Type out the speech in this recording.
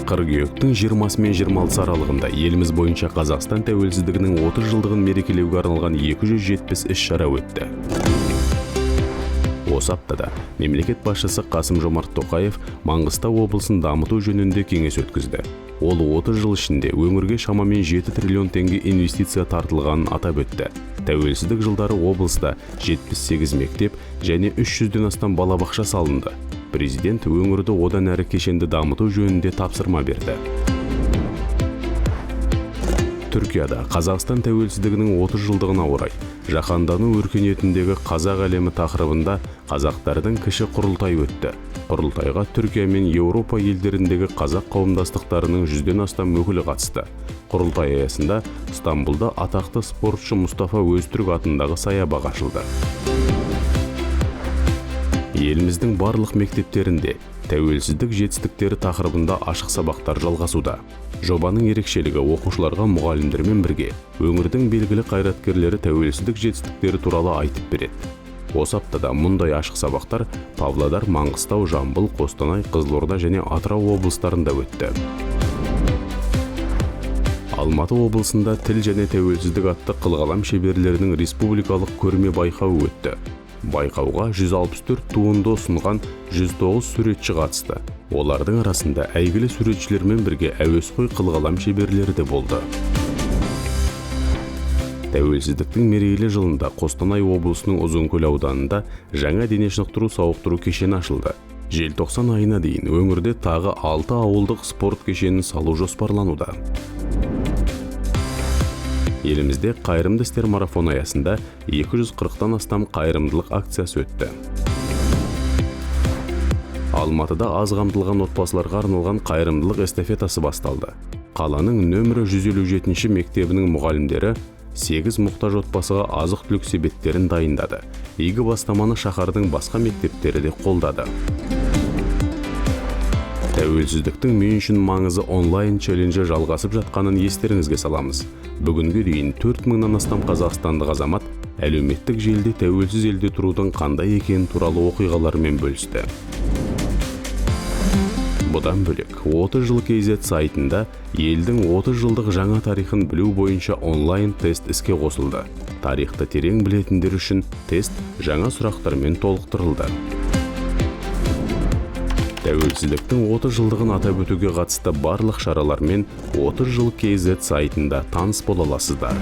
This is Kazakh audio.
Қыркүйектің 20 мен 26 аралығында еліміз бойынша Қазақстан тәуелсіздігінің 30 жылдығын мерекелеуге арналған 270 іс-шара өтті. Осы аптада мемлекет басшысы Қасым-Жомарт Тоқаев Маңғыстау облысын дамыту жөнінде кеңес өткізді. Ол 30 жыл ішінде өңірге шамамен 7 триллион теңге инвестиция тартылғанын атап өтті. Тәуелсіздік жылдары облыста 78 мектеп және 300-ден астам балабақша салынды. Президент өңірді одан әрі кешенді дамыту жөнінде тапсырма берді. Түркияда Қазақстан тәуелсіздігінің 30 жылдығына орай жаһандану өркениетіндегі қазақ әлемі тақырыбында қазақтардың кіші құрылтай өтті. Құрылтайға Түркия мен Еуропа елдеріндегі қазақ қауымдастықтарының 100-ден астам өкілі қатысты. Құрылтай аясында Стамбулда атақты спортшы Мұстафа Өзтүрік атындағы саябақ ашылды. Еліміздің барлық мектептерінде тәуелсіздік жетістіктері тақырыбында ашық сабақтар жалғасуда. Жобаның ерекшелігі оқушыларға мұғалімдермен бірге өңірдің белгілі қайраткерлері тәуелсіздік жетістіктері туралы айтып береді. Осы аптада мұндай ашық сабақтар Павлодар, Маңғыстау, Жамбыл, Қостанай, Қызылорда және Атырау облыстарында өтті. Алматы облысында тіл және тәуелсіздік атты қылғалам шеберлерінің республикалық көрме байқауы өтті. Байқауға 164 туынды ұсынған 109 суретші қатысты. Олардың арасында әйгілі суретшілермен бірге әуесқой қылғалам шеберлері де болды. Тәуелсіздіктің мерейлі жылында Қостанай облысының Ұзынкөл ауданында жаңа дене шынықтыру сауықтыру кешені ашылды. Желтоқсан айына дейін өңірде тағы 6 ауылдық спорт кешенін салу жоспарлануда. Елімізде қайырымды істер марафоны аясында 240-тан астам қайырымдылық акциясы өтті. Алматыда аз қамтылған отбасыларға арналған қайырымдылық эстафетасы басталды. Қаланың нөмірі 157 мектебінің мұғалімдері 8 мұқтаж отбасыға азық-түлік себеттерін дайындады. Игі бастаманы шаһардың басқа мектептері де қолдады. Тәуелсіздіктің мен үшін маңызы онлайн челленджі жалғасып жатқанын естеріңізге саламыз. Бүгінге дейін 4000-нан астам қазақстандық азамат әлеуметтік желіде тәуелсіз елде тұрудың қандай екені туралы оқиғалармен бөлісті. Бұдан бөлек 30 жыл KZ сайтында елдің 30 жылдық жаңа тарихын білу бойынша онлайн тест іске қосылды. Тарихты терең білетіндер үшін тест жаңа сұрақтармен толықтырылды. Тәуелсіздіктің 30 жылдығын атап өтуге қатысты барлық шаралармен 30 жыл KZ сайтында таныс бола аласыздар.